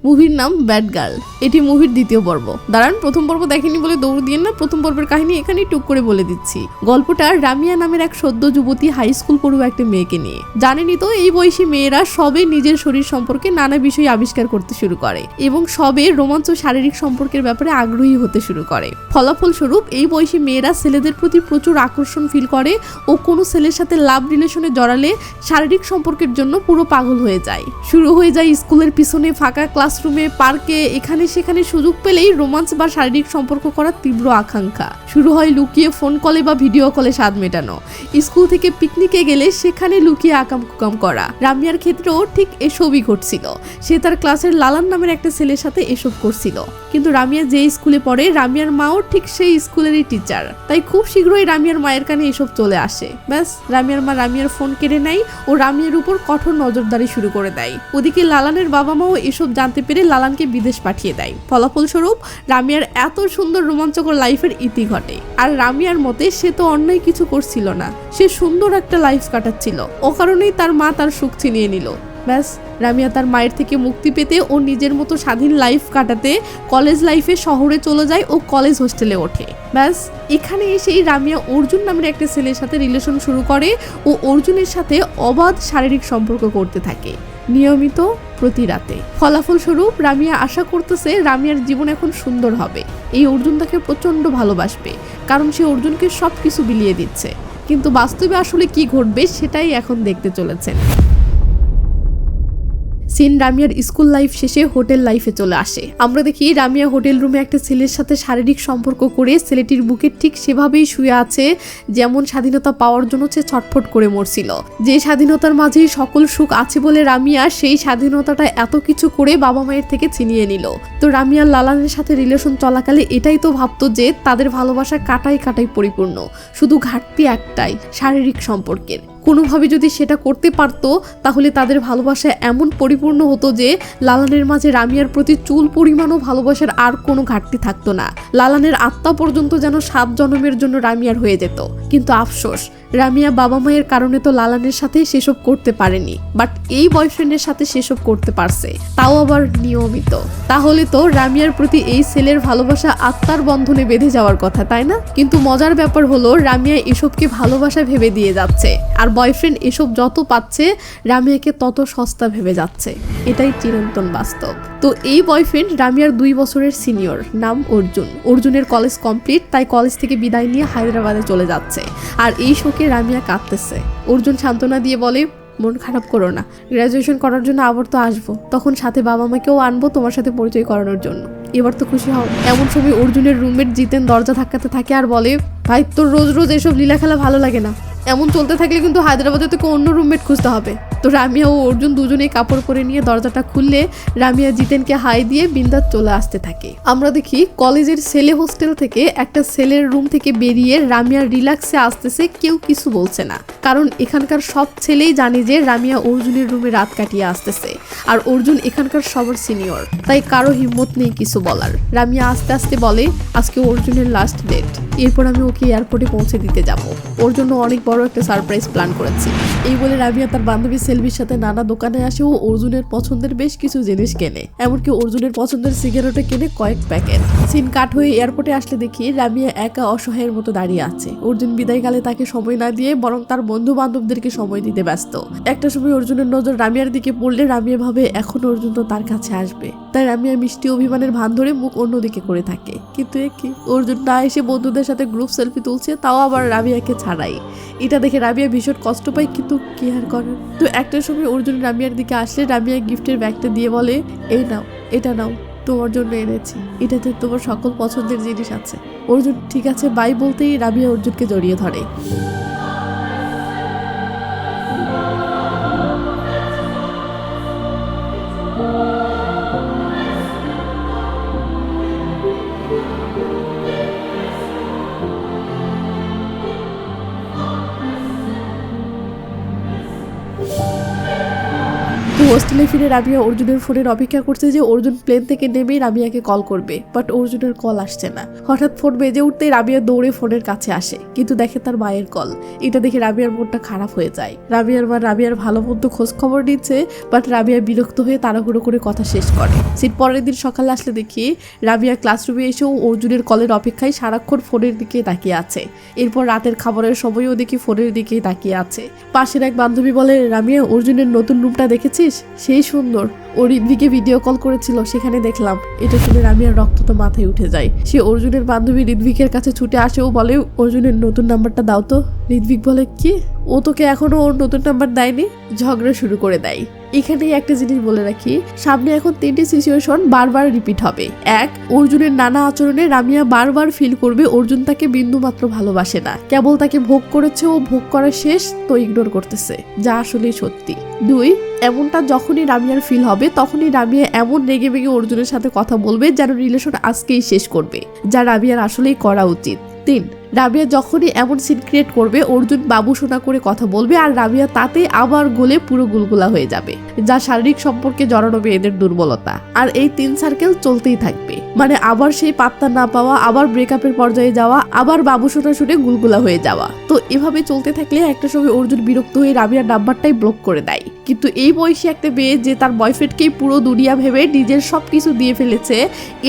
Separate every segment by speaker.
Speaker 1: মুভির নাম bad girl. এটি মুভির দ্বিতীয় পর্ব। দাঁড়ান, প্রথম পর্ব দেখেনি বলে দৌড় দিয়ে না, প্রথম পর্বের কাহিনী এখানেই টুক করে বলে দিচ্ছি। গল্পটা রামিয়া নামের এক সদ্য যুবতী হাই স্কুল পড়ুয়া একটা মেয়েকে নিয়ে। জানেনই তো, এই বয়সী মেয়েরা সবে নিজের শরীর সম্পর্কে নানা বিষয় আবিষ্কার করতে শুরু করে এবং সবে রোমাঞ্চ শারীরিক সম্পর্কের ব্যাপারে আগ্রহী হতে শুরু করে। ফলাফল স্বরূপ এই বয়সী মেয়েরা ছেলেদের প্রতি প্রচুর আকর্ষণ ফিল করে ও কোনো ছেলের সাথে লাভ রিলেশনে জড়ালে শারীরিক সম্পর্কের জন্য পুরো পাগল হয়ে যায়। শুরু হয়ে যায় স্কুলের পিছনে ফাঁকা ক্লাসরুমে, পার্কে, এখানে সেখানে সুযোগ পেলেই রোমান্স বা শারীরিক সম্পর্ক করার তীব্র আকাঙ্ক্ষা। শুরু হয় লুকিয়ে ফোন কলে বা ভিডিও কলে স্বাদ মেটানো। স্কুল থেকে পিকনিকে গেলে সেখানে লুকিয়ে আকাম করা। রামিয়ার ক্ষেত্রেও ঠিক এসবই ঘটছিল। সে তার ক্লাসের লালান নামের একটা ছেলের সাথে এসব করছিল। কিন্তু রামিয়া যে স্কুলে পড়ে, রামিয়ার মাও ঠিক সেই স্কুলেরই টিচার। তাই খুব শীঘ্রই রামিয়ার মায়ের কানে এসব চলে আসে। ব্যাস, রামিয়ার মা রামিয়ার ফোন কেড়ে নেয় ও রামিয়ার উপর কঠোর নজরদারি শুরু করে দেয়। ওদিকে লালানের বাবা মাও এসব জানতে পেরে লালানকে বিদেশ পাঠিয়ে দেয়। ফলাফলস্বরূপ রামিয়ার এত সুন্দর রোমাঞ্চকর লাইফের ইতি ঘটে। আর রামিয়ার মতে সে তো অন্যায় কিছু করছিল না, সে সুন্দর একটা লাইফ কাটাচ্ছিল। ও কারণেই তার মা তার সুখ ছিনিয়ে নিল। ব্যাস, রামিয়া তার মায়ের থেকে মুক্তি পেতে ও নিজের মতো স্বাধীন লাইফ কাটাতে কলেজ লাইফে শহরে চলে যায় ও কলেজ হোস্টেলে ওঠে। ব্যাস, এখানে এসেই রামিয়া অর্জুন নামের একটা ছেলের সাথে রিলেশন শুরু করে ও অর্জুনের সাথে অবাধ শারীরিক সম্পর্ক করতে থাকে, নিয়মিত প্রতি রাতে। ফলাফল স্বরূপ রামিয়া আশা করতেছে রামিয়ার জীবন এখন সুন্দর হবে। এই অর্জুন তাকে প্রচন্ড ভালোবাসবে, কারণ সে অর্জুনকে সবকিছু বিলিয়ে দিচ্ছে। কিন্তু বাস্তবে আসলে কি ঘটবে সেটাই এখন দেখতে চলেছেন। সিন রামিয়ার স্কুল লাইফ শেষে হোটেল লাইফে চলে আসে। আমরা দেখি রামিয়া হোটেল রুমে একটা ছেলের সাথে শারীরিক সম্পর্ক করে ছেলেটির বুকে ঠিক সেভাবেই শুয়ে আছে যেমন স্বাধীনতা পাওয়ার জন্য সে ছটফট করে মরছিল। যে স্বাধীনতার মাঝেই সকল সুখ আছে বলে রামিয়া সেই স্বাধীনতাটা এত কিছু করে বাবা মায়ের থেকে ছিনিয়ে নিল। তো রামিয়া লালানের সাথে রিলেশন চলাকালে এটাই তো ভাবতো যে তাদের ভালোবাসা কাটাই কাটাই পরিপূর্ণ, শুধু ঘাটতি একটাই, শারীরিক সম্পর্কের। কোনোভাবে যদি সেটা করতে পারতো তাহলে তাদের ভালোবাসা এমন পরিপূর্ণ হতো যে লালানের মাঝে রামিয়ার প্রতি চুল পরিমাণও ভালোবাসার আর কোনো ঘাটতি থাকতো না। লালানের আত্মা পর্যন্ত যেন 7 জন্মের জন্য রামিয়ার হয়ে যেত। কিন্তু আফসোস, রামিয়া বাবা মায়ের কারণে তো লালানের সাথে সেসব করতে পারেনি, বাট এই বয়ফ্রেন্ডের সাথে সেসব করতে পারছে, তাও আবার নিয়মিত। তাহলে তো রামিয়ার প্রতি এই ছেলের ভালোবাসা আত্মার বন্ধনে বেঁধে যাওয়ার কথা, তাই না? কিন্তু মজার ব্যাপার হলো রামিয়া এসবকে ভালোবাসা ভেবে দিয়ে যাচ্ছে, আর বয়ফ্রেন্ড এসব যত পাচ্ছে রামিয়াকে তত সস্তা ভেবে যাচ্ছে। এটাই চিরন্তন বাস্তব। তো এই বয়ফ্রেন্ড রামিয়ার 2 বছরের সিনিয়র, নাম অর্জুন। অর্জুনের কলেজ কমপ্লিট, তাই কলেজ থেকে বিদায় নিয়ে হায়দ্রাবাদে চলে যাচ্ছে। আর এই শোকে রামিয়া কাঁদতেছে। অর্জুন সান্ত্বনা দিয়ে বলে, মন খারাপ করো না, গ্র্যাজুয়েশন করার জন্য আবার তো আসবো, তখন সাথে বাবা মাকেও আনবো তোমার সাথে পরিচয় করানোর জন্য, এবার তো খুশি হও। এমন সময় অর্জুনের রুমমেট জিতেন দরজা ধাক্কাতে থাকে আর বলে, ভাই তোর রোজ রোজ এসব লীলা খেলা ভালো লাগে না, এমন চলতে থাকলে কিন্তু হায়দ্রাবাদে তোকে অন্য রুমমেট খুঁজতে হবে। তো রামিয়া ও অর্জুন দুজনেই কাপড় পরে নিয়ে দরজাটা খুললে রামিয়া জিতেনকে হাই দিয়ে বিন্দাস চলে আসতে থাকে। আমরা দেখি কলেজের ছেলে হোস্টেল থেকে একটা ছেলের রুম থেকে বেরিয়ে রামিয়া রিল্যাক্সে আসতেছে, কেউ কিছু বলছে না, কারণ এখানকার সব ছেলেই জানে যে রামিয়া অর্জুনের রুমে রাত কাটিয়ে আসতেছে, আর অর্জুন এখানকার সবার সিনিয়র, তাই কারো হিম্মত নেই কিছু বলার। রামিয়া আস্তে আস্তে বলে, আজকে অর্জুনের লাস্ট ডেট, এরপর আমি ওকে এয়ারপোর্টে পৌঁছে দিতে যাব, ওর জন্য অনেক বড় একটা সারপ্রাইজ প্ল্যান করেছি। এই বলে রামিয়া তার বান্ধবী সেলভির সাথে নানা দোকানে আসে ও অর্জুনের পছন্দের বেশ কিছু জিনিস কেনে, এমনকি অর্জুনের পছন্দের সিগারেটও কেনে কয়েক প্যাকেট। সিন কাট হয়ে এয়ারপোর্টে আসলে দেখি রামিয়া একা অসহায়ের মতো দাঁড়িয়ে আছে। অর্জুন বিদায়কালে তাকে সময় না দিয়ে বরং তার বন্ধু বান্ধবদেরকে সময় দিতে ব্যস্ত। একটা সময় অর্জুনের নজর রামিয়ার দিকে পড়লে রামিয়া ভাবে এখন অর্জুন তো তার কাছে আসবে, তাই রামিয়া মিষ্টি অভিমানের ভান ধরে মুখ অন্যদিকে করে থাকে। কিন্তু কি, অর্জুন না এসে বন্ধুদের সাথে গ্রুপ সেলফি তুলছে, তাও আবার রামিয়াকে ছাড়াই। এটা দেখে রামিয়া ভীষণ কষ্ট পায়, কিন্তু কি আর করার। তো একটা সময় অর্জুন রামিয়ার দিকে আসলে রামিয়া গিফটের ব্যাগটা দিয়ে বলে, এই নাও, এটা নাও, তোমার জন্য এনেছি, এটাতে তোমার সকল পছন্দের জিনিস আছে। অর্জুন ঠিক আছে বাই বলতেই রামিয়া অর্জুনকে জড়িয়ে ধরে। হোস্টেলে ফিরে রামিয়া অর্জুনের ফোনের অপেক্ষা করছে যে অর্জুন প্লেন থেকে নেমেই রামিয়াকে কল করবে, বাট অর্জুনের কল আসছে না। হঠাৎ ফোন বেজে উঠতেই রামিয়া দৌড়ে ফোনের কাছে আসে, কিন্তু দেখে তার মায়ের কল। এটা দেখে রামিয়ার মনটা খারাপ হয়ে যায়। রামিয়ার মা রামিয়ার ভালো মন্দ খোঁজ খবর নিচ্ছে, বাট রামিয়া বিরক্ত হয়ে তাড়াহুড়ো করে কথা শেষ করে। সিট পরের দিন সকালে আসলে দেখি রামিয়া ক্লাসরুমে এসেও অর্জুনের কলের অপেক্ষায় সারাক্ষণ ফোনের দিকে তাকিয়ে আছে। এরপর রাতের খাবারের সময়ও দেখি ফোনের দিকেই তাকিয়ে আছে। পাশের এক বান্ধবী বলে, রামিয়া অর্জুনের নতুন রুমটা দেখেছিস? সেই সুন্দর। ও ঋদ্বিকে ভিডিও কল করেছিল, সেখানে দেখলাম। এটা শুনে রামিয়ার রক্ত তো মাথায় উঠে যায়। সে অর্জুনের বান্ধবী ঋদ্বিকের কাছে ছুটে আসে ও বলে, অর্জুনের নতুন নাম্বারটা দাও তো। ঋদ্বিক বলে, কি? ও তোকে এখনো ওর নতুন নাম্বার দেয়নি? ঝগড়া শুরু করে দেয়। এখানেই একটা জিনিস বলে রাখি, সামনে এখন 3টি সিচুয়েশন বারবার রিপিট হবে। 1, অর্জুনের নানা আচরণে রামিয়া বারবার ফিল করবে অর্জুন তাকে বিন্দু মাত্র ভালোবাসে না, কেবল তাকে ভোগ করেছে ও ভোগ করা শেষ তো ইগনোর করতেছে, যা আসলেই সত্যি। 2, এমনটা যখনই রামিয়ার ফিল হবে তখনই রামিয়া এমন রেগে বেগে অর্জুনের সাথে কথা বলবে যেন রিলেশন আজকেই শেষ করবে, যা রামিয়ার আসলেই করা উচিত। 3, রাবিয়া যখনই এমন সিন ক্রিয়েট করবে অর্জুন বাবু সোনা করে কথা বলবে আর রাবিয়া তাতে আবার গলে পুরো গুলগুলা হয়ে যাবে, যা শারীরিক সম্পর্কে জড়ানো মেয়েদের দুর্বলতা। আর এই 3 সার্কেল চলতেই থাকবে, মানে আবার সেই পাত্তা না পাওয়া, আবার ব্রেকআপের পর্যায়ে যাওয়া, আবার বাবু সোনা শুনে গুলগুলা হয়ে যাওয়া। তো এভাবে চলতে থাকলে একটা সময় অর্জুন বিরক্ত হয়ে রাবিয়ার নাম্বারটাই ব্লক করে দেয়। কিন্তু এই বয়সী একটা মেয়ে যে তার বয়ফ্রেন্ডকেই পুরো দুনিয়া ভেবে নিজের সবকিছু দিয়ে ফেলেছে,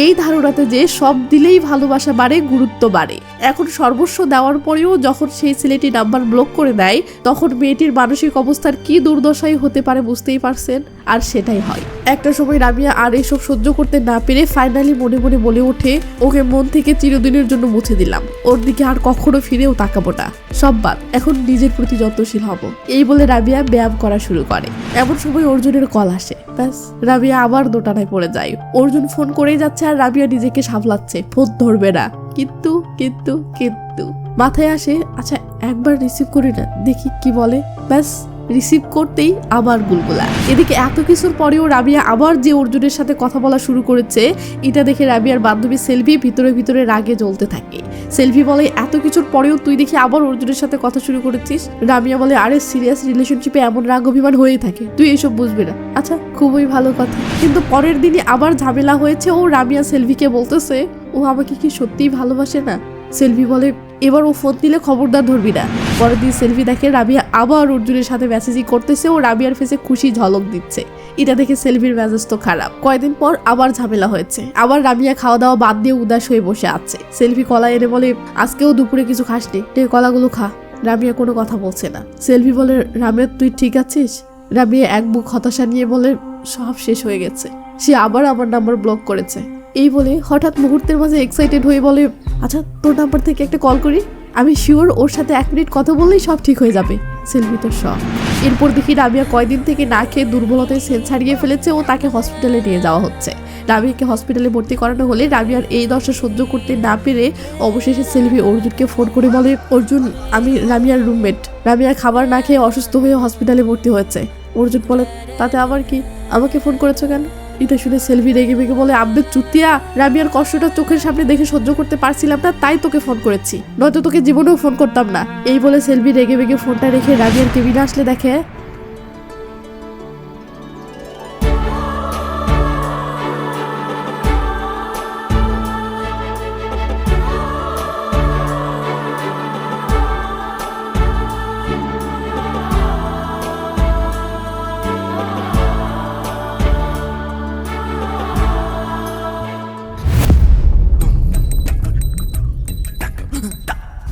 Speaker 1: এই ধারণাতে যে সব দিলেই ভালোবাসা বাড়ে, গুরুত্ব বাড়ে। এখন সর্বস্ব দেওয়ার পরেও যখন সেই ছেলেটি নাম্বার ব্লক করে দেয়, তখন মেয়েটির মানসিক অবস্থার কি দুর্দশাই হতে পারে বুঝতেই পারছেন। আর সেটাই হয়। একটা সময় রামিয়া আর এসব সহ্য করতে না পেরে ফাইনালি মনে মনে বলে ওঠে, ওকে মন থেকে চিরদিনের জন্য মুছে দিলাম, ওর দিকে আর কখনো ফিরেও তাকাবো না, সব বাদ, এখন নিজের প্রতি যত্নশীল হব। এই বলে রাবিয়া ব্যায়াম করা শুরু করে। এমন সময় অর্জুনের কল আসে, ব্যাস রাবিয়া আবার দোটানায় পড়ে যায়। অর্জুন ফোন করেই যাচ্ছে আর রাবিয়া নিজেকে সামলাচ্ছে, ফোন ধরবে না। কিন্তু কিন্তু কিন্তু মাথায় আসে, আচ্ছা একবার রিসিভ করি না, দেখি কি বলে। ব্যাস রিসিভ করতেই আবার গুলগুলা। এদিকে এত কিছুর পরেও রাবিয়া আবার যে অর্জুনের সাথে কথা বলা শুরু করেছে, এটা দেখে রাবিয়ার বান্ধবী সেলভি ভিতরে ভিতরে রাগে জ্বলতে থাকে। সেলভি বলে, এত কিছুর পরেও তুই দেখি আবার অর্জুনের সাথে কথা শুরু করেছিস। রামিয়া বলে, আরে সিরিয়াস রিলেশনশিপে এমন রাগ অভিমান হয়েই থাকে, তুই এসব বুঝবি না। আচ্ছা খুবই ভালো কথা। কিন্তু পরের দিনই আবার ঝামেলা হয়েছে ও রামিয়া সেলভিকে বলতেছে, ও আমাকে কি সত্যিই ভালোবাসে না। সেলভি বলে, এবার ও ফোন দিলে খবরদার ধরবি না। পরের দিন সেলভি দেখে রাবিয়া আবার অর্জুনের সাথে মেসেজিং করতেছে ও রাবিয়ার ফেসে খুশি ঝলক দিচ্ছে। এটা দেখে সেলভির মেজাজ তো খারাপ। কয়েকদিন পর আবার ঝামেলা হয়েছে, আবার রাবিয়া খাওয়া দাওয়া বাদ দিয়ে উদাস হয়ে বসে আছে। সেলভি কলা এনে বলে, আজকেও দুপুরে কিছু খাসনি, কলাগুলো খা। রাবিয়া কোনো কথা বলছে না। সেলভি বলে, রামিয়া তুই ঠিক আছিস? রাবিয়া এক বুক হতাশা নিয়ে বলে, সব শেষ হয়ে গেছে, সে আবার আমার নাম্বার ব্লক করেছে। এই বলে হঠাৎ মুহূর্তের মাঝে এক্সাইটেড হয়ে বলে, আচ্ছা তোর নাম্বার থেকে একটা কল করি, আমি শিওর ওর সাথে 1 মিনিট কথা বললেই সব ঠিক হয়ে যাবে। সেলভি তো সব। এরপর দেখি রাবিয়া কয়দিন থেকে না খেয়ে দুর্বলতায় সেন্স হারিয়ে ফেলেছে ও তাকে হসপিটালে নিয়ে যাওয়া হচ্ছে। রাবিয়াকে হসপিটালে ভর্তি করানো হলে রাবিয়ার এই দশা সহ্য করতে না পেরে অবশেষে সেলভি অর্জুনকে ফোন করে বলে, অর্জুন আমি রামিয়ার রুমমেট, রামিয়া খাবার না খেয়ে অসুস্থ হয়ে হসপিটালে ভর্তি হয়েছে। অর্জুন বলে, তাতে আবার কি, আমাকে ফোন করেছো কেন? এটা শুনে সেলভি রেগে বেগে বলে, আব্বে চুতিয়া, রাবিয়ার কষ্টটা চোখের সামনে দেখে সহ্য করতে পারছিলাম না, তাই তোকে ফোন করেছি, নয়তো তোকে জীবনেও ফোন করতাম না। এই বলে সেলভি রেগে বেগে ফোনটা রেখে রাবিয়ার কেবিনে আসলে দেখে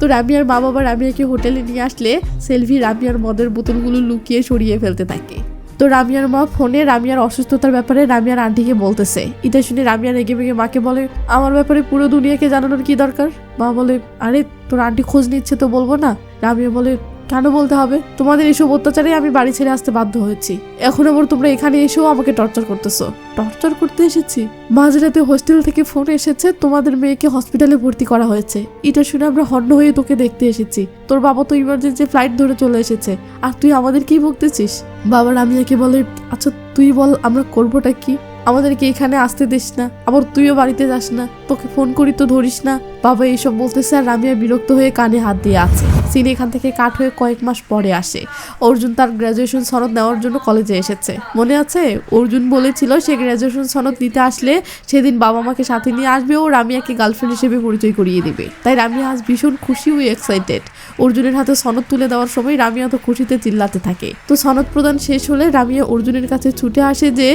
Speaker 1: তো রাবিয়ার মা বাবা রাবিয়াকে হোটেলে নিয়ে আসলে সেলভি রাবিয়ার মদের বোতলগুলো লুকিয়ে সরিয়ে ফেলতে থাকে। তো রামিয়ার মা ফোনে রামিয়ার অসুস্থতার ব্যাপারে রামিয়ার আন্টিকে বলতেছে। এটা শুনে রামিয়া রেগে বেগে মাকে বলে, আমার ব্যাপারে পুরো দুনিয়াকে জানানোর কি দরকার? মা বলে, আরে তোর আন্টি খোঁজ নিচ্ছে তো বলবো না? রামিয়া বলে, কেন বলতে হবে? তোমাদের এসব অত্যাচারে আমি বাড়ি ছেড়ে আসতে বাধ্য হয়েছি, এখন আবার তোমরা এখানে এসেও আমাকে টর্চার করতেছো। টর্চার করতে এসেছি? মাঝরাতে হোস্টেল থেকে ফোন এসেছে তোমাদের মেয়েকে হসপিটালে ভর্তি করা হয়েছে, এটা শুনে আমরা হন্য হয়ে তোকে দেখতে এসেছি। তোর বাবা তো ইমার্জেন্সি ফ্লাইট ধরে চলে এসেছে, আর তুই আমাদেরকেই বকতেছিস। বাবা রামিয়াকে বলে, আচ্ছা তুই বল আমরা করবোটা কি? আমাদেরকে এখানে আসতে দিস না, আবার তুইও বাড়িতে যাস না, তোকে ফোন করি তো ধরিস না। বাবা এইসব বলতেছে আর রামিয়া বিরক্ত হয়ে কানে হাত দিয়ে আছে। সিন এখান থেকে কাট হয়ে কয়েক মাস পরে আসে। অর্জুন তার গ্র্যাজুয়েশন সনদ নেওয়ার জন্য কলেজে এসেছে। মনে আছে অর্জুন বলেছিল সে গ্র্যাজুয়েশন সনদ নিতে আসলে সেদিন বাবা মাকে সাথে নিয়ে আসবে ও রামিয়াকে গার্লফ্রেন্ড হিসেবে পরিচয় করিয়ে দিবে। তাই রামিয়া আজ ভীষণ খুশি ও এক্সাইটেড। অর্জুনের হাতে সনদ তুলে দেওয়ার সময় রামিয়া তো খুশিতে চিল্লাতে থাকে। তো সনদ প্রদান শেষ হলে রামিয়া অর্জুনের কাছে ছুটে আসে যে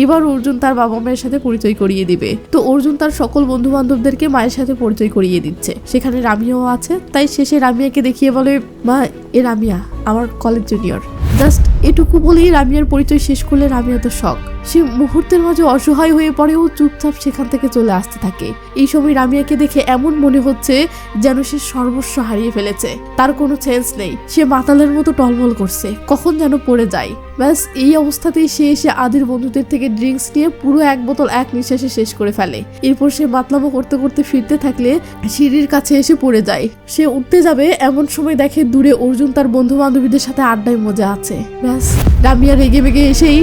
Speaker 1: এবার অর্জুন তার বাবা মায়ের সাথে পরিচয় করিয়ে দিবে। তো অর্জুন তার সকল বন্ধু বান্ধবদেরকে মায়ের সাথে পরিচয় করিয়ে দিচ্ছে। সেখানে রামিয়াও আছে। তাই শেষে রামিয়াকে দেখিয়ে বলে, মা এ রামিয়া আমার কলেজ জুনিয়র। জাস্ট এটুকু বলেই রামিয়ার পরিচয় শেষ করলে রামিয়া তো শক। সে মুহূর্তের মাঝে অসহায় হয়ে পড়ে ও চুপচাপ সেখান থেকে চলে আসতে থাকে। এই সময় রামিয়াকে দেখে এমন মনে হচ্ছে যেন সে সর্বস্ব হারিয়ে ফেলেছে। তার কোনো সেন্স নেই, সে মাতালের মতো টলমল করছে, কখন যেন পড়ে যায়। ব্যাস এই অবস্থাতেই সে এসে আদির বন্ধুদের থেকে ড্রিঙ্কস নিয়ে পুরো এক বোতল এক নিঃশ্বাসে শেষ করে ফেলে। এরপর সে মাতলামো করতে করতে ফিরতে থাকলে সিঁড়ির কাছে এসে পড়ে যায়। সে উঠতে যাবে এমন সময় দেখে দূরে অর্জুন তার বন্ধু বান্ধবীদের সাথে আড্ডায় মজা আছে। ব্যাস রামিয়া রেগে মেগে এসেই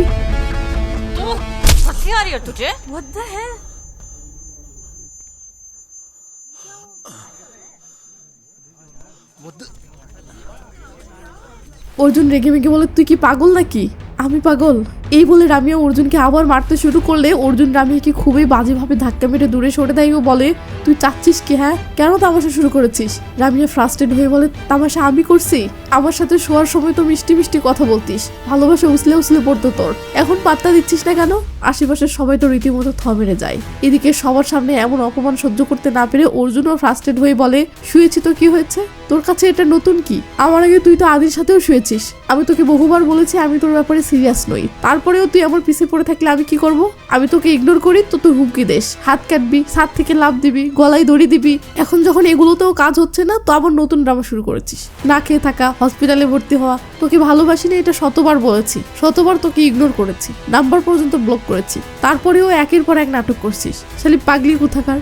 Speaker 1: অর্জুন রেগে মেগে বলে, তুই কি পাগল নাকি? আমি পাগল? এই বলে রামিয়া অর্জুনকে আবার মারতে শুরু করলে অর্জুন রামিয়াকে খুবই বাজেভাবে ধাক্কা মেরে দূরে সরে দেয় ও বলে, তুই চাচ্ছিস কি? হ্যাঁ, কেন তামাশা শুরু করেছিস? রামিয়া ফ্রাস্ট্রেট হয়ে বলে, তামাশা আমি করছি? আমার সাথে শোয়ার সময় তো মিষ্টি মিষ্টি কথা বলতিস, ভালোবাসা উছলে উছলে পড়তো তোর, এখন পাত্তা দিচ্ছিস না কেন? আশেপাশের সবাই তো রীতিমতো থ মেরে যায়। এদিকে সবার সামনে এমন অপমান সহ্য করতে না পেরে অর্জুনও ফ্রাস্ট্রেট হয়ে বলে, শুয়েছি তো কি হয়েছে? তোর কাছে এটা নতুন কি? আমার আগে তুই তো আদির সাথেও শুয়েছিস। আমি তোকে বহুবার বলেছি আমি তোর ব্যাপারে সিরিয়াস নই, তারপরেও তুই আমার পিছে পড়ে থাকলে আমি কি করব? আমি তোকে ইগনোর করি তো তুই হুমকি দেস, হাত কাটবি, ছাদ থেকে লাফ দিবি, গলায় দড়ি দিবি। এখন যখন এগুলোতেও কাজ হচ্ছে না তো আবার নতুন ড্রামা শুরু করেছিস। না খেয়ে থাকা, হসপিটালে ভর্তি হওয়া। তোকে ভালোবাসি না এটা শতবার বলেছি, শতবার তোকে ইগনোর করেছি, নাম্বার পর্যন্ত ব্লক করেছি, তারপরেও একের পর এক নাটক করছিস। শালি পাগলি কোথাকার।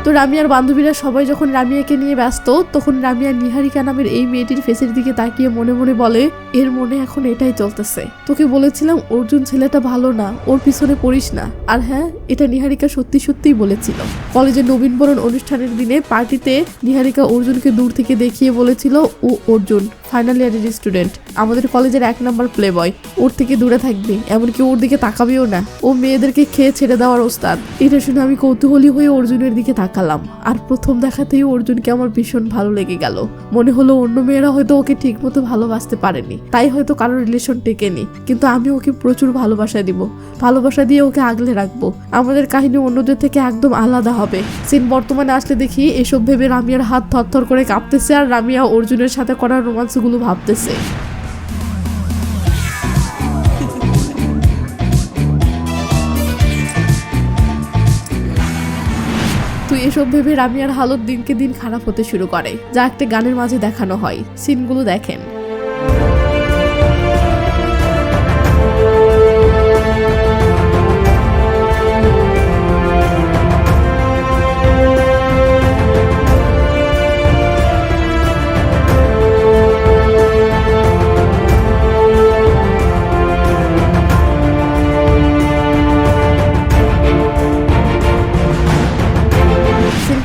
Speaker 1: তো রামিয়ার বান্ধবীরা সবাই যখন রামিয়াকে নিয়ে ব্যস্ত তখন রামিয়া নিহারিকা নামের এই মেয়েটির ফেসের দিকে তাকিয়ে মনে মনে বলে, এর মনে এখন এটাই চলতেছে। তোকে বলেছিলাম অর্জুন ছেলেটা ভালো না, ওর পিছনে পড়িস না। আর হ্যাঁ, এটা নিহারিকা সত্যি সত্যিই বলেছিল। কলেজে নবীনবরণ অনুষ্ঠানের দিনে পার্টিতে নিহারিকা অর্জুনকে দূর থেকে দেখিয়ে বলেছিল, ও অর্জুন ফাইনাল ইয়ারের স্টুডেন্ট, আমাদের কলেজের 1 নাম্বার প্লে বয়, ওর থেকে দূরে থাকবি, এমনকি ওর দিকে তাকাবিও না, ও মেয়েদেরকে খেয়ে ছেড়ে দেওয়ার ওস্তাদ। এটা শুনে আমি কৌতূহলী হয়ে অর্জুনের দিকে তাকালাম। আর প্রথম দেখাতেই অর্জুনকে আমার ভীষণ ভালো লেগে গেল। মনে হলো অন্য মেয়েরা হয়তো ওকে ঠিক মতো ভালোবাসতে পারেনি, তাই হয়তো কারোর রিলেশন টেকেনি, কিন্তু আমি ওকে প্রচুর ভালোবাসা দিব, ভালোবাসা দিয়ে ওকে আগলে রাখবো। আমাদের কাহিনী অন্যদের থেকে একদম আলাদা হবে। সিন বর্তমানে আসলে দেখি এসব ভেবে রামিয়ার হাত থরথর করে কাঁপতেছে আর রামিয়া অর্জুনের সাথে করা রোমান্সগুলো ভাবতেছে। তুই এসব ভেবে রামিয়ার হালত দিনকে দিন খারাপ হতে শুরু করে, যা একটা গানের মাঝে দেখানো হয়। সিনগুলো দেখেন।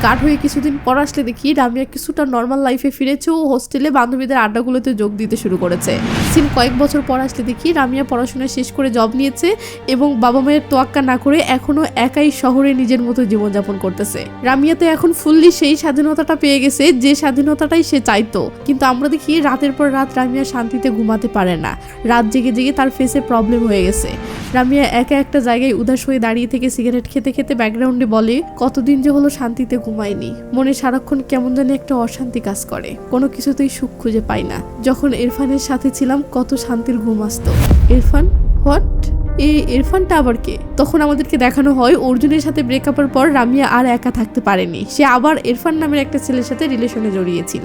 Speaker 1: কাট হয়ে কিছুদিন পর আসলে দেখি রামিয়া কিছুটা নর্মাল লাইফে ফিরেছে ও হোস্টেলে বান্ধবীদের আড্ডাগুলোতে যোগ দিতে শুরু করেছে। সিন কয়েক বছর পর আসলে দেখি রামিয়া পড়াশোনা শেষ করে জব নিয়েছে এবং বাবা মায়ের তোয়াক্কা না করে এখনো একাই শহরে নিজের মতো জীবনযাপন করতেছে। রামিয়া তো এখন ফুললি সেই স্বাধীনতাটা পেয়ে গেছে যে স্বাধীনতাটাই সে চাইতো। কিন্তু আমরা দেখি রাতের পর রাত রামিয়া শান্তিতে ঘুমাতে পারে না, রাত জেগে জেগে তার ফেসে প্রবলেম হয়ে গেছে। রামিয়া একা একটা জায়গায় উদাস হয়ে দাঁড়িয়ে থেকে সিগারেট খেতে খেতে ব্যাকগ্রাউন্ডে বলে, কতদিন যে হলো শান্তিতে ঘুমাইনি, মনে সারাক্ষণ কেমন জানি একটা অশান্তি কাজ করে, কোনো কিছুতেই সুখ খুঁজে পাই না। যখন ইরফানের সাথে ছিলাম কত শান্তির ঘুম আসতো। ইরফান? হোয়াট? এই ইরফানটা আবার কে? তখন আমাদেরকে দেখানো হয় অর্জুনের সাথে ব্রেকআপের পর রামিয়া আর একা থাকতে পারেনি, সে আবার ইরফান নামের একটা ছেলের সাথে রিলেশনে জড়িয়েছিল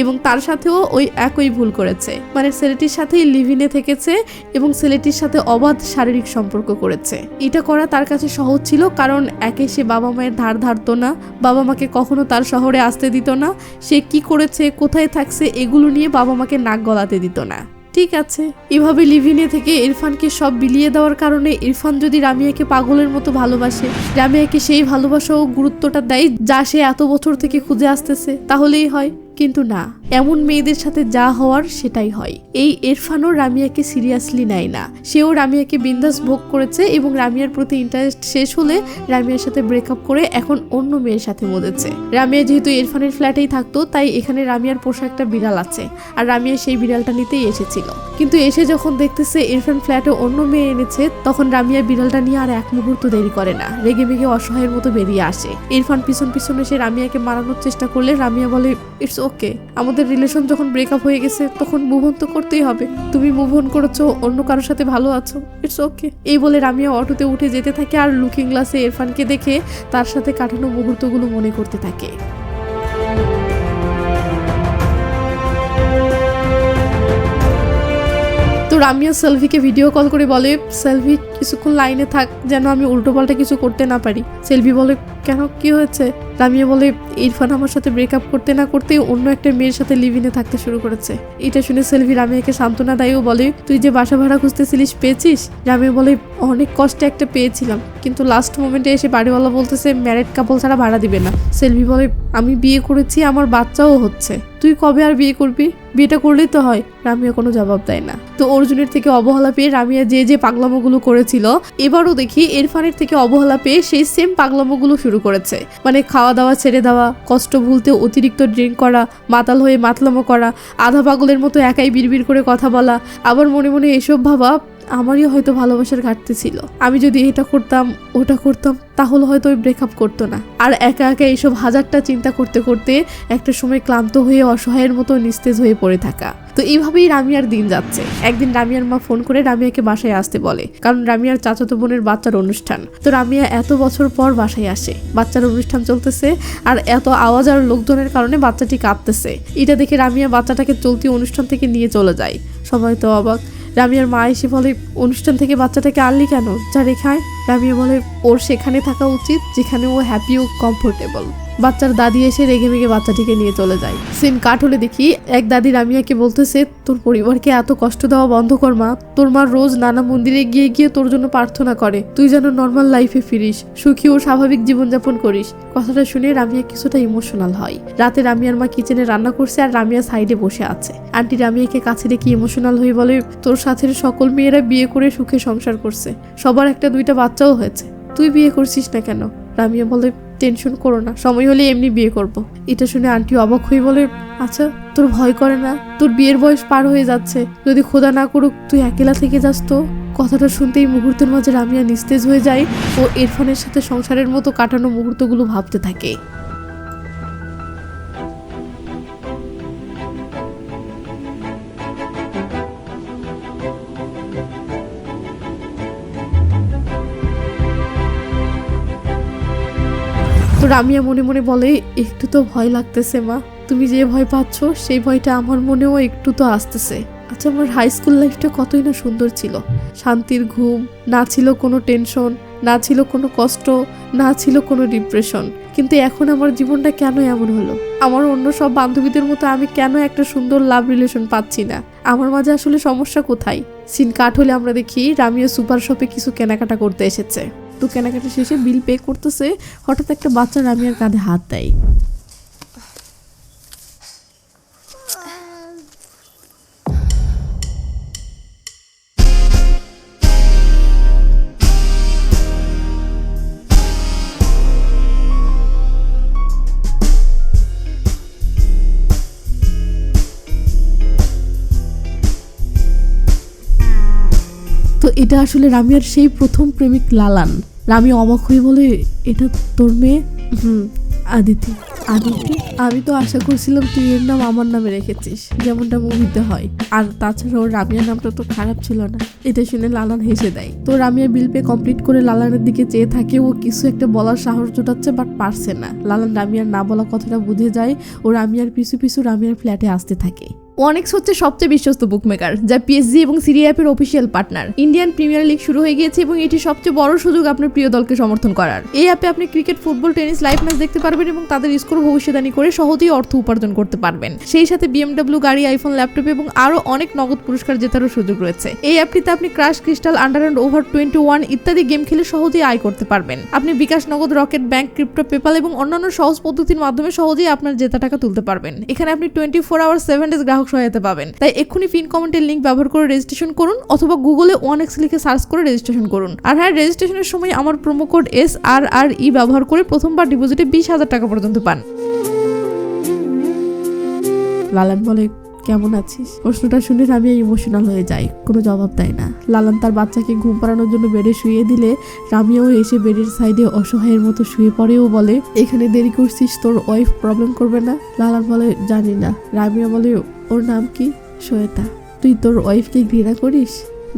Speaker 1: এবং তার সাথেও ওই একই ভুল করেছে, মানে ছেলেটির সাথেই লিভিনে থেকেছে এবং ছেলেটির সাথে অবাধ শারীরিক সম্পর্ক করেছে। এটা করা তার কাছে সহজ ছিল, কারণ একে সে বাবা মায়ের ধার ধারতো না, বাবা মাকে কখনো তার শহরে আসতে দিত না, সে কি করেছে কোথায় থাকছে এগুলো নিয়ে বাবা মাকে নাক গলাতে দিত না। ঠিক আছে, এভাবে লিভিনে থেকে ইরফানকে সব বিলিয়ে দেওয়ার কারণে ইরফান যদি রামিয়াকে পাগলের মতো ভালোবাসে, রামিয়াকে সেই ভালোবাসা ও গুরুত্বটা দেয় যা সে এত বছর থেকে খুঁজে আসতেছে, তাহলেই হয়। কিন্তু না, এমন মেয়েদের সাথে যা হওয়ার সেটাই হয়। এই ইরফানও রামিয়াকে সিরিয়াসলি নেয় না, সেও রামিয়াকে বিন্দাস ভোগ করেছে এবং রামিয়ার প্রতি ইন্টারেস্ট শেষ হলে রামিয়ার সাথে ব্রেকআপ করে এখন অন্য মেয়ের সাথে মজেছে। রামিয়া যেহেতু ইরফানের ফ্ল্যাটেই থাকতো, তাই এখানে রামিয়ার পোষা একটা বিড়াল আছে, আর রামিয়া সেই বিড়ালটা নিতেই এসেছিল। কিন্তু এসে যখন দেখতেছে ইরফান ফ্ল্যাটে অন্য মেয়ে এনেছে, তখন রামিয়া বিড়ালটা নিয়ে আর এক মুহূর্ত দেরি করে না, রেগে মেগে অসহায়ের মতো বেরিয়ে আসে। ইরফান পিছন পিছন এসে রামিয়াকে মারানোর চেষ্টা করলে রামিয়া বলে, ইটস ওকে, আমাদের রিলেশন যখন ব্রেকআপ হয়ে গেছে তখন মুভ অন তো করতেই হবে, তুমি মুভ অন করেছো, অন্য কারোর সাথে ভালো আছো, ইটস ওকে। এই বলে রামিয়া অটোতে উঠে যেতে থাকে আর লুকিং গ্লাসে ইরফানকে দেখে তার সাথে কাটানো মুহূর্তগুলো মনে করতে থাকে। তো রামিয়া সেলভিকে ভিডিও কল করে বলে, সেলভি কিছুক্ষণ লাইনে থাক যেন আমি উল্টোপাল্টা কিছু করতে না পারি। সেলভি বলে, কেন, কি হয়েছে? রামিয়া বলে, ইরফান আমার সাথে ব্রেকআপ করতে না করতেই অন্য একটা মেয়ের সাথে লিভিনে থাকতে শুরু করেছে। এটা শুনে সেলভি রামিয়াকে সান্ত্বনা দেয়ও বলে, তুই যে বাসা ভাড়া খুঁজতেছিলিস পেয়েছিস? রামিয়া বলে, অনেক কষ্টে একটা পেয়েছিলাম, কিন্তু লাস্ট মোমেন্টে এসে বাড়িওয়ালা বলতেছে ম্যারিড কাপল ছাড়া ভাড়া দিবে না। সেলভি বলে, আমি বিয়ে করেছি, আমার বাচ্চাও হচ্ছে, তুই কবে আর বিয়ে করবি? বিয়েটা করলেই তো হয়। রামিয়া কোনো জবাব দেয় না। তো অর্জুনের থেকে অবহেলা পেয়ে রামিয়া যে পাগলামোগুলো করেছিল, এবারও দেখি ইরফানের থেকে অবহেলা পেয়ে সেই সেম পাগলামোগুলো শুরু করেছে। মানে খাওয়া দাওয়া ছেড়ে দেওয়া, কষ্ট ভুলতে অতিরিক্ত ড্রিঙ্ক করা, মাতাল হয়ে মাতলামো করা, আধা পাগলের মতো একাই বিড়বিড় করে কথা বলা, আবার মনে মনে এসব ভাবা আমারই হয়তো ভালোবাসার ঘাটতি ছিল, আমি যদি এটা করতাম ওটা করতাম তাহলে হয়তো ওই ব্রেকআপ করতো না। আর একা একা এইসব হাজারটা চিন্তা করতে করতে একটা সময় ক্লান্ত হয়ে অসহায়ের মতো নিস্তেজ হয়ে পড়ে থাকা। তো এইভাবেই রামিয়ার দিন যাচ্ছে। একদিন রামিয়ার মা ফোন করে রামিয়াকে বাসায় আসতে বলে, কারণ রামিয়ার চাচাতো বোনের বাচ্চার অনুষ্ঠান। তো রামিয়া এত বছর পর বাসায় আসে, বাচ্চার অনুষ্ঠান চলতেছে আর এত আওয়াজ আর লোকজনের কারণে বাচ্চাটি কাঁদতেছে। এটা দেখে রামিয়া বাচ্চাটাকে চলতি অনুষ্ঠান থেকে নিয়ে চলে যায়। সবাই তো অবাক। রামিয়ার মা এসে বলে, অনুষ্ঠান থেকে বাচ্চাটাকে আনলি কেন, যা রেখায়? রামিয়া বলে, ওর সেখানে থাকা উচিত যেখানে ও হ্যাপি ও কমফোর্টেবল। বাচ্চার দাদি এসে রেগে মেগে বাচ্চাটিকে নিয়ে চলে যায়। সিন কাট হলে দেখি এক দাদি রামিয়াকে বলতেছে, তোর পরিবারকে এত কষ্ট দেওয়া বন্ধ কর মা, তোর মা রোজ নানা মন্দিরে গিয়ে গিয়ে তোর জন্য প্রার্থনা করে, তুই যেন নর্মাল লাইফে ফিরিস, সুখী ও স্বাভাবিক জীবনযাপন করিস। কথাটা শুনে রামিয়া কিছুটা ইমোশনাল হয়। রাতে রামিয়ার মা কিচেনে রান্না করছে আর রামিয়া সাইডে বসে আছে। আন্টি রামিয়াকে কাছে রেখে ইমোশনাল হয়ে বলে, তোর সাথে সকল মেয়েরা বিয়ে করে সুখে সংসার করছে, সবার একটা দুইটা বাচ্চাও হয়েছে, তুই বিয়ে করছিস না কেন? রামিয়া বলে, টেনশন করো না, সময় হলে এমনি বিয়ে করব। এটা শুনে আন্টি অবাক হয়ে বলে, আচ্ছা তোর ভয় করে না? তোর বিয়ের বয়স পার হয়ে যাচ্ছে, যদি খোদা না করুক তুই একলা থেকে যাস তো? কথাটা শুনতেই মুহূর্তের মাঝে রামিয়া নিস্তেজ হয়ে যায় ও ইরফানের সাথে সংসারের মতো কাটানো মুহূর্তগুলো ভাবতে থাকে। তো রামিয়া মনে মনে বলে, একটু তো ভয় লাগতেছে মা, তুমি যে ভয় পাচ্ছ সেই ভয়টা আমার মনেও একটু তো আসতেছে। আচ্ছা, আমার হাই স্কুল লাইফটা কতই না সুন্দর ছিল, শান্তির ঘুম, না ছিল কোনো টেনশন, না ছিল কোনো কষ্ট, না ছিল কোনো ডিপ্রেশন। কিন্তু এখন আমার জীবনটা কেন এমন হলো? আমার অন্য সব বান্ধবীদের মতো আমি কেন একটা সুন্দর লাভ রিলেশন পাচ্ছি না? আমার মাঝে আসলে সমস্যা কোথায়? সিন কাট হলে আমরা দেখি রামিয়া সুপার শপে কিছু কেনাকাটা করতে এসেছে। তো কেনাকাটা শেষে বিল পে করতেছে, হঠাৎ একটা বাচ্চা রামিয়ার কাঁধে হাত দেয়। তো এটা আসলে রামিয়ার সেই প্রথম প্রেমিক লালান। রামিয়া অবাক হয়ে বলে, এটা তোর মেয়ে? আদিতি। আদিত্য, আমি তো আশা করছিলাম তুই এর নাম আমার নামে রেখেছিস, যেমনটা মুভিতে হয়। আর তাছাড়া ওর রামিয়ার নামটা তো খারাপ ছিল না। এটা শুনে লালান হেসে দেয়। তো রামিয়া বিল পে কমপ্লিট করে লালানের দিকে চেয়ে থাকে। ও কিছু একটা বলার সাহস জোটাচ্ছে, বাট পারছে না। লালান রামিয়ার না বলা কথাটা বুঝে যায়। ও রামিয়ার পিছু পিছু রামিয়ার ফ্ল্যাটে আসতে থাকে। ওয়ানেক্স হচ্ছে সবচেয়ে বিশ্বস্ত বুকমেকার, যা পিএসজি এবং সিরি অ্যাপের official partner. Indian premier league শুরু হয়ে গিয়েছে এবং এটি সবচেয়ে বড় সুযোগ আপনার প্রিয় দলকে সমর্থন করার। এই অ্যাপে আপনি cricket, football, tennis live match দেখতে পারবেন এবং তাদের স্কোর ভবিষ্যদ্বাণী করে সহজেই অর্থ উপার্জন করতে পারবেন। সেই সাথে BMW গাড়ি, আইফোন, ল্যাপটপ এবং আরো অনেক নগদ পুরস্কার জেতারও সুযোগ রয়েছে। এই অ্যাপটিতে আপনি crash, crystal, under and over 21 ইত্যাদি গেম খেলে সহজেই আয় করতে পারবেন। আপনি বিকাশ, নগদ, রকেট, ব্যাংক, ক্রিপ্টো, পেপাল এবং অন্যান্য সহজ পদ্ধতির মাধ্যমে সহজেই আপনার জেতা টাকা তুলতে পারবেন। এখানে আপনি 24 আওয়ার 7 ডেজ গ্রাহক সহায়তা পাবেন। তাই এক্ষুনি পিন কমেন্টের লিংক ব্যবহার করে রেজিস্ট্রেশন করুন অথবা গুগলে ওয়ানেক্স লিখে সার্চ করে রেজিস্ট্রেশন করুন। আর হ্যাঁ, রেজিস্ট্রেশনের সময় আমার প্রোমো কোড SRRE ব্যবহার করে প্রথমবার ডিপোজিটে 20,000 টাকা পর্যন্ত পান। লালান বলে, কেমন আছিস? প্রশ্নটা শুনে আমি ইমোশনাল হয়ে যাই। কোনো জবাব দেয় না। লালান তার বাচ্চাকে ঘুম পাড়ানোর জন্য বেডে শুয়ে দিলে রামিয়াও এসে বেডের সাইডে অসহায়ের মতো শুয়ে পড়েও বলে, এখানে দেরি করছিস, তোর ওয়াইফ প্রবলেম করবে না? লালান বলে, জানি না। রামিয়া বলে, ওর নাম কি? শ্বেতা। তুই তোর ওয়াইফকে ঘৃণা করিস?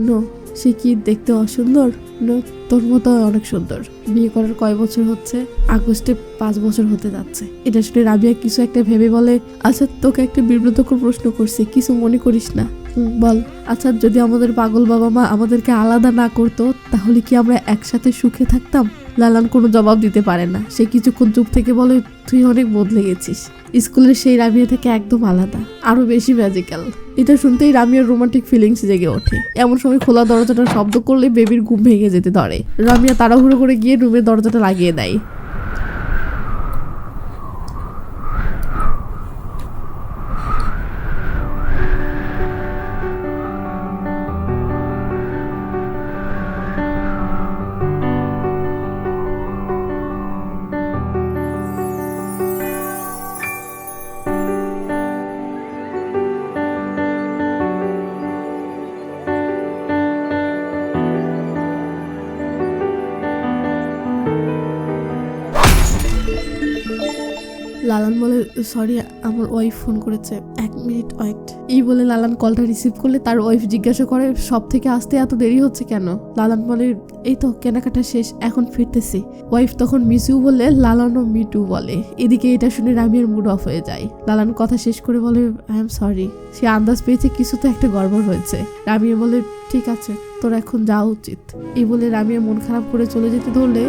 Speaker 1: নো। সে কি দেখতে অসুন্দর? নো, তোর মতো অনেক সুন্দর। বিয়ে করার কয় বছর হচ্ছে? আগস্টে 5 বছর হতে যাচ্ছে। এটা শুনে রাবিয়া কিছু একটা ভেবে বলে, আচ্ছা তোকে একটা বিব্রতকর প্রশ্ন করছি, কিছু মনে করিস না? বল। আচ্ছা, যদি আমাদের পাগল বাবা মা আমাদেরকে আলাদা না করতো তাহলে কি আমরা একসাথে সুখে থাকতাম? লালান কোনো জবাব দিতে পারে না। সে কিছুক্ষণ চুপ থেকে বলে, তুই অনেক বদলে গেছিস। স্কুলের সেই রামিয়া থেকে একদম আলাদা, আরো বেশি ম্যাজিক্যাল। এটা শুনতেই রামিয়ার রোমান্টিক ফিলিংস জেগে ওঠে। এমন সময় খোলা দরজাটা শব্দ করলে বেবির ঘুম ভেঙে যেতে ধরে। রামিয়া তাড়াহুড়ো করে গিয়ে রুমের দরজাটা লাগিয়ে দেয়। লালান বলে, সরি, আমার ওয়াইফ ফোন করেছে, 1 মিনিট ওয়েট। এই বলে লালান কলটা রিসিভ করলে তার ওয়াইফ জিজ্ঞাসা করে, সব থেকে আসতে এত দেরি হচ্ছে কেন? লালান বলে, এই তো কেনাকাটা শেষ, এখন ফিরতেছি। ওয়াইফ তখন মিস ইউ বললে লালানও মিটু বলে। এদিকে এটা শুনে রামিয়ার মুড অফ হয়ে যায়। লালান কথা শেষ করে বলে, আই এম সরি। সে আন্দাজ পেয়েছে কিছু তো একটা গড়বড় হয়েছে। রামিয়া বলে, ঠিক আছে, তোর এখন যাওয়া উচিত। এই বলে রামিয়া মন খারাপ করে চলে যেতে ধরলে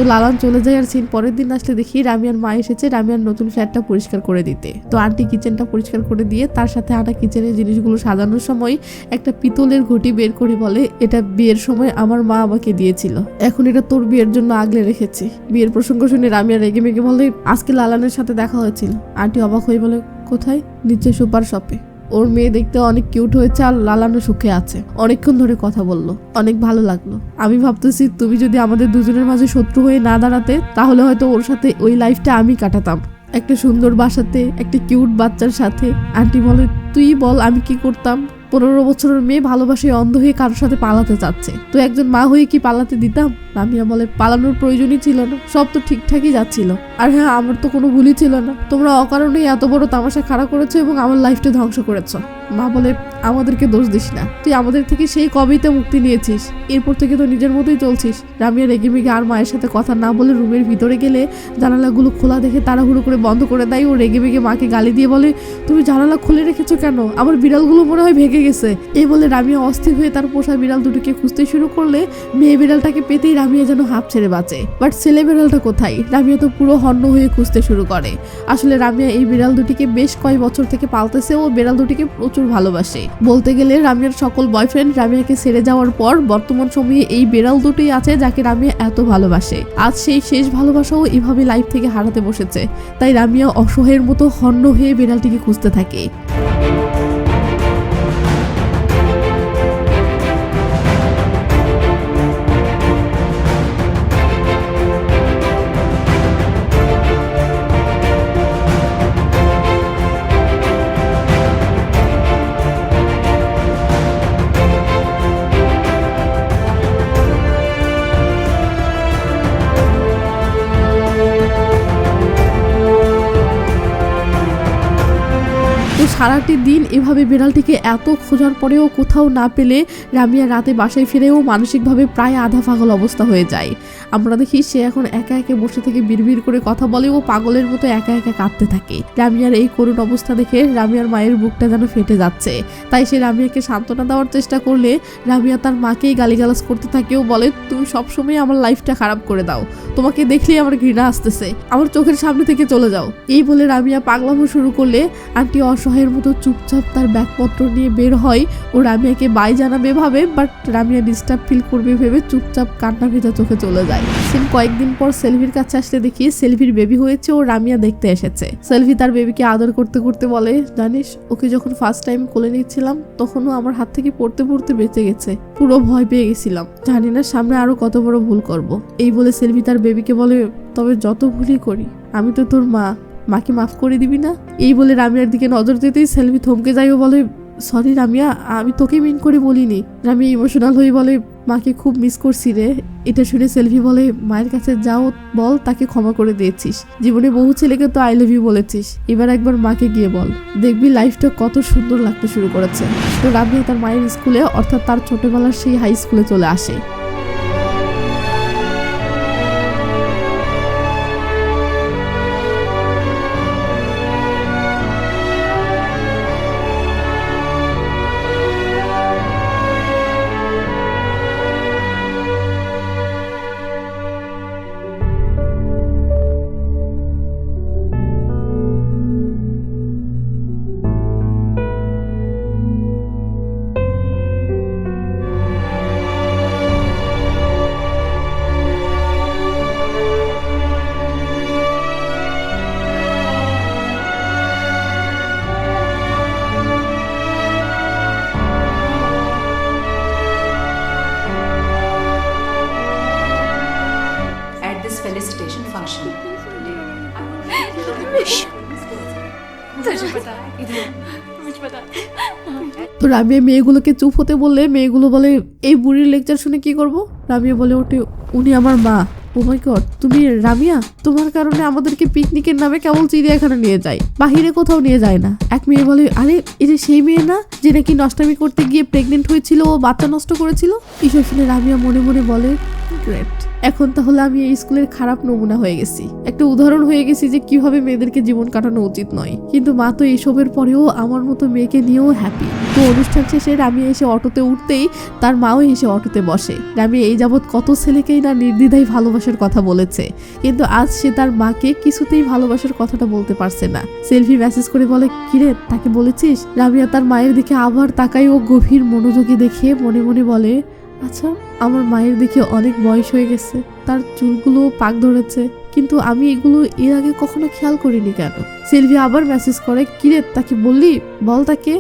Speaker 1: তো লালান চলে যায়। আর সিন পরের দিন আসলে দেখি রামিয়ার মা এসেছে রামিয়ার নতুন ফ্ল্যাটটা পরিষ্কার করে দিতে। তো আন্টি কিচেনটা পরিষ্কার করে দিয়ে তার সাথে আনা কিচেনের জিনিসগুলো সাজানোর সময় একটা পিতলের ঘটি বের করে বলে, এটা বিয়ের সময় আমার মা আমাকে দিয়েছিল, এখন এটা তোর বিয়ের জন্য আগলে রেখেছি। বিয়ের প্রসঙ্গ শুনে রামিয়া রেগে মেগে বলে, আজকে লালানের সাথে দেখা হয়েছিল। আন্টি অবাক হয়ে বলে, কোথায়? নিচে সুপার শপে। ওর মেয়ে দেখতে অনেক কিউট হয়েছে আর লালানো সুখে আছে। অনেকক্ষণ ধরে কথা বললো, অনেক ভালো লাগলো। আমি ভাবতেছি তুমি যদি আমাদের দুজনের মাঝে শত্রু হয়ে না দাঁড়াতে তাহলে হয়তো ওর সাথে ওই লাইফটা আমি কাটাতাম, একটা সুন্দর বাসাতে, একটা কিউট বাচ্চার সাথে। আন্টি বলে, তুই বল আমি কি করতাম? 15 বছরের মেয়ে ভালোবাসায় অন্ধ হয়ে কারোর সাথে পালাতে চাচ্ছে, তো একজন মা হয়ে কি পালাতে দিতাম? রামিয়া বলে, পালানোর প্রয়োজনই ছিল না, সব তো ঠিকঠাকই যাচ্ছিল। আর হ্যাঁ, আমার তো কোনো ভুলই ছিল না। তোমরা অকারণেই এত বড় তামাশা খাড়া করেছো এবং আমার লাইফটা ধ্বংস করেছো। মা বলে, আমাদেরকে দোষ দিস না, তুই আমাদের থেকে সেই কবেই তো মুক্তি নিয়েছিস, এরপর থেকে তো নিজের মতোই চলছিস। রামিয়া রেগে মেগে আর মায়ের সাথে কথা না বলে রুমের ভিতরে গেলে জানালাগুলো খোলা দেখে তাড়াহুড়ো করে বন্ধ করে দেয়। ও রেগে মেগে মাকে গালি দিয়ে বলে, তুমি জানালা খুলে রেখেছো কেন? আমার বিড়ালগুলো মনে হয় ভেগে গেছে। এই বলে রামিয়া অস্থির হয়ে তার পোষা বিড়াল দুটোকে খুঁজতে শুরু করলে মেয়ে বিড়ালটাকে পেতেই রামিয়া যেন হাঁপ ছেড়ে বাঁচে। বাট ছেলে বিড়ালটা কোথায়? রামিয়া তো পুরো হন্য হয়ে খুঁজতে শুরু করে। আসলে রামিয়া এই বিড়াল দুটিকে বেশ কয়েক বছর থেকে পালতেছে ও বিড়াল দুটিকে প্রচুর ভালোবাসে। বলতে গেলে রামিয়ার সকল বয়ফ্রেন্ড রামিয়াকে ছেড়ে যাওয়ার পর বর্তমান সময়ে এই বিড়াল দুটোই আছে যাকে রামিয়া এত ভালোবাসে। আজ সেই শেষ ভালোবাসাও এভাবে লাইফ থেকে হারাতে বসেছে। তাই রামিয়া অসহায়ের মতো হন্য হয়ে বিড়ালটিকে খুঁজতে থাকে। সারাটি দিন এভাবে বিড়ালটিকে এত খোঁজার পরেও কোথাও না পেলে রামিয়া রাতে বাসায় ফিরেও মানসিকভাবে প্রায় আধা পাগল অবস্থা হয়ে যায়। আমরা দেখি সে এখন একা একা বসে থেকে বিড়বিড় করে কথা বলে ও পাগলের মতো একা একা কাঁদতে থাকে। রামিয়ার এই করুণ অবস্থা দেখে রামিয়ার মায়ের বুকটা যেন ফেটে যাচ্ছে। তাই সে রামিয়াকে সান্ত্বনা দেওয়ার চেষ্টা করলে রামিয়া তার মাকেই গালিগালাজ করতে থাকে ও বলে, তুমি সবসময় আমার লাইফটা খারাপ করে দাও, তোমাকে দেখলেই আমার ঘৃণা আসতেছে, আমার চোখের সামনে থেকে চলে যাও। এই বলে রামিয়া পাগলামো শুরু করলে আন্টি অসহায়ের মতো চুপচাপ তার ব্যাগপত্র নিয়ে বের হয় ও রামিয়াকে বাই জানাবে ভাবে, বাট রামিয়া ডিস্টার্ব ফিল করবে ভেবে চুপচাপ কান্না ভেজা চোখে চলে যায়। সেম কয়েকদিন পর সেলভির কাছে আসলে দেখি সেলভির বেবি হয়েছে ও রামিয়া দেখতে এসেছে। সেলভি তার বেবিকে আদর করতে করতে বলে, জানিস ওকে যখন ফার্স্ট টাইম কোলে নিচ্ছিলাম তখনও আমার হাত থেকে পড়তে পড়তে বেঁচে গেছে, পুরো ভয় পেয়ে গেছিলাম, জানি না সামনে আরো কত বড় ভুল করব। এই বলে সেলভি তার বেবিকে বলে, তবে যত ভুলই করি আমি তো তোর মা, মাকে মাফ করে দিবি না? এই বলে রামিয়ার দিকে নজর দিতেই সেলভি থমকে যায় ও বলে, সরি রামিয়া, আমি তোকে মিন করে বলিনি। রামিয়া ইমোশনাল হয়ে বলে, মাকে খুব মিস করছি রে। এটা শুনে সেলভি বলে, মায়ের কাছে যাও, বল তাকে ক্ষমা করে দিয়েছিস, জীবনে বহু ছেলেকে তো আই লাভ ইউ বলেছিস, এবার একবার মাকে গিয়ে বল, দেখবি লাইফটা কত সুন্দর লাগতে শুরু করেছে। তো রামিয়া তার মায়ের স্কুলে অর্থাৎ তার ছোটবেলার সেই হাই স্কুলে চলে আসে।
Speaker 2: felicitation function.
Speaker 1: তো রামিয়া মেয়েগুলোকে চুপ হতে বললে মেয়েগুলো বলে, এই বুড়ির লেকচার শুনে কি করব? রামিয়া বলে ওঠে, উনি আমার মা। ও মাই গড, তুমি রামিয়া? তোমার কারণে আমাদেরকে পিকনিকের নামে কেবল চিড়িয়াখানা নিয়ে যায়, বাহিরে কোথাও নিয়ে যায় না। এক মেয়ে বলে, আরে এটা সেই মেয়ে না যে নাকি নষ্টামি করতে গিয়ে প্রেগনেন্ট হয়েছিল ও বাচ্চা নষ্ট করেছিল? এসব শুনে রামিয়া মনে মনে বলে, গ্রেট, এখন তাহলে আমি এই স্কুলের খারাপ নমুনা হয়ে গেছি, একটা উদাহরণ হয়ে গেছি যে কিভাবে মেয়েদেরকে জীবন কাটানো উচিত নয়। কিন্তু মা তো এইসবের পরেও আমার মতো মেয়েকে নিয়েও হ্যাপি। তো অনুষ্ঠান শেষে রামিয়া এসে অটোতে উঠতেই তার মাও এসে অটোতে বসে। রামিয়া এই যাবৎ কত ছেলেকেই না নির্দ্বিধায় ভালোবাসার কথা বলেছে, কিন্তু আজ সে তার মাকে কিছুতেই ভালোবাসার কথাটা বলতে পারছে না। সেলফি মেসেজ করে বলে, কিরে তাকে বলেছিস? রামিয়া তার মায়ের দিকে আবার তাকায় ও গভীর মনোযোগী দেখে মনে মনে বলে, আচ্ছা আমার মায়ের দিকে অনেক বয়স হয়ে গেছে, তার চুলগুলো পাক ধরেছে, কিন্তু আমি এগুলো এর আগে কখনো খেয়াল করিনি কেন? সেলভি আবার মেসেজ করে, কিরে তাকে বললি, বল তাকে।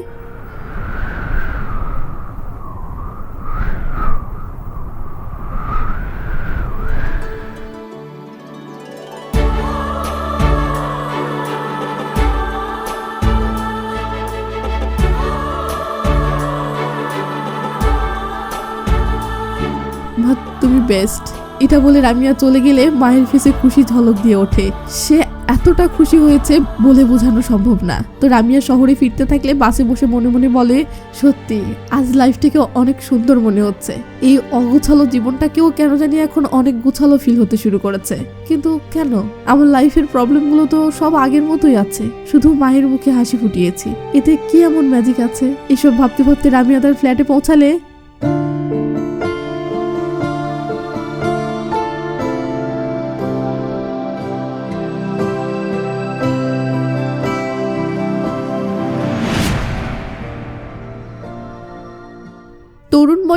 Speaker 1: তুমি বেস্ট। এটা বলে রামিয়া চলে গেলে মায়ের ফেসে খুশি ঝলক দিয়ে ওঠে। সে এতটা খুশি হয়েছে বলে বোঝানো সম্ভব না। তো রামিয়া শহরে ফিরতে থাকলে বাসে বসে মনে মনে বলে, সত্যি আজ লাইফটাকে অনেক সুন্দর মনে হচ্ছে। এই অগোছালো জীবনটাকেও কেন জানি এখন অনেক গোছালো ফিল হতে শুরু করেছে। কিন্তু কেন? আমার লাইফের প্রবলেমগুলো তো সব আগের মতোই আছে, শুধু মায়ের মুখে হাসি ফুটিয়েছি, এতে কি এমন ম্যাজিক আছে? এসব ভাবতে ভাবতে রামিয়া তার ফ্ল্যাটে পৌঁছালে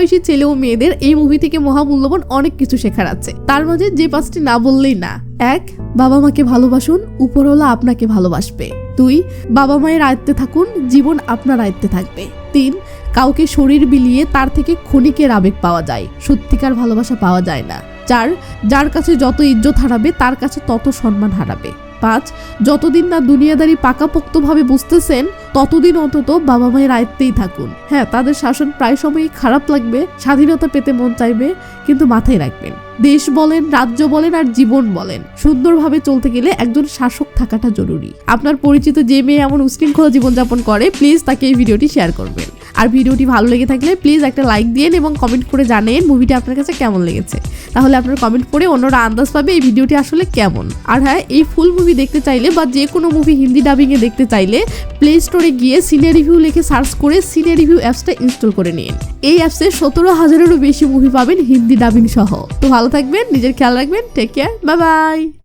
Speaker 1: বয়সী ছেলে ও মেয়েদের এই মুভি থেকে মহামূল্যবান অনেক কিছু শেখার আছে। তার মাঝে যে 5টি না বললেই না। 1. বাবা মাকে ভালোবাসুন, উপরওয়ালা আপনাকে ভালোবাসবে। 2. বাবা মায়ের আয়ত্তে থাকুন, জীবন আপনার আয়ত্তে থাকবে। 3. কাউকে শরীর বিলিয়ে তার থেকে ক্ষণিকের আবেগ পাওয়া যায়, সত্যিকার ভালোবাসা পাওয়া যায় না। 4. যার কাছে যত ইজ্জত হারাবে তার কাছে তত সম্মান হারাবে। 5. যতদিন না দুনিয়াদারি পাকাপোক্তভাবে বুঝতেছেন ততদিন অন্তত বাবা মায়ের আয়ত্তেই থাকুন। হ্যাঁ, তাদের শাসন প্রায় সময়ই খারাপ লাগবে, স্বাধীনতা পেতে মন চাইবে, কিন্তু মাথায় রাখবেন দেশ বলেন, রাজ্য বলেন আর জীবন বলেন, সুন্দরভাবে চলতে গেলে একজন শাসক থাকাটা জরুরি। আপনার পরিচিত যে মেয়ে এমন উশৃঙ্খলা জীবনযাপন করে, প্লিজ তাকে এই ভিডিওটি শেয়ার করবেন। আর ভিডিওটি ভালো লেগে থাকলে প্লিজ একটা লাইক দিন এবং কমেন্ট করে জানেন মুভিটা আপনার কাছে কেমন লেগেছে। তাহলে আপনার কমেন্ট পড়ে অন্যরা আন্দাজ পাবে এই ভিডিওটি আসলে কেমন। আর হ্যাঁ, এই ফুল মুভি দেখতে চাইলে বা যে কোনো মুভি হিন্দি ডাবিংয়ে দেখতে চাইলে প্লে স্টোরে গিয়ে সিনে রিভিউ লিখে সার্চ করে সিনে রিভিউ অ্যাপসটা ইনস্টল করে নিন। এই অ্যাপসে 17,000-এরও বেশি মুভি পাবেন হিন্দি ডাবিং সহ। তো ভালো থাকবেন, নিজের খেয়াল রাখবেন, টেক কেয়ার, বাই বাই।